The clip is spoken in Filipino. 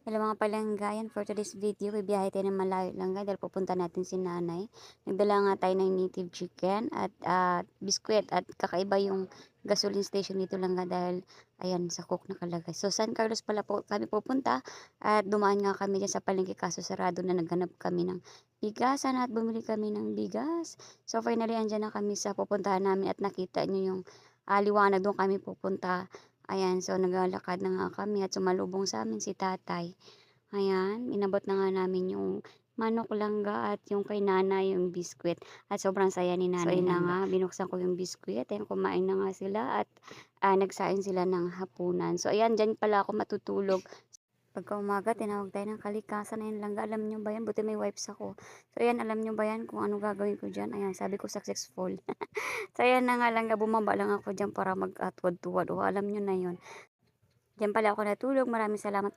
Hello mga palangga, yan for today's video, bibiyahe tayo ng malayo langga dahil pupunta natin si nanay. Nagdala nga tayo ng native chicken at biskwit at kakaiba yung gasoline station dito langga dahil ayan sa Coke nakalagay. So San Carlos pala po kami pupunta at dumaan nga kami dyan sa palengke kaso sarado na naghanap kami ng bigasan at bumili kami ng bigas. So finally andyan na kami sa pupuntahan namin at nakita nyo yung liwanag doon kami pupunta. Ayan, so naglalakad na nga kami at sumalubong sa amin si tatay. Ayan, inabot na nga namin yung manok langga at yung kay nanay yung biskwit. At sobrang saya ni nanay. So, yun na nga, binuksan ko yung biskwit. Ayan, kumain na nga sila at nagsain sila ng hapunan. So, ayan, dyan pala ako matutulog. Pagka umaga, tinawag tayo ng kalikasan. Ayan langga, alam nyo ba yan? Buti may wipes ako. So, ayan, alam nyo ba yan kung ano gagawin ko dyan? Ayan, sabi ko successful. So, ayan na nga langga, bumaba lang ako dyan para mag-tuwad-tuwad. O, alam nyo na yun. Diyan pala ako natulog. Maraming salamat.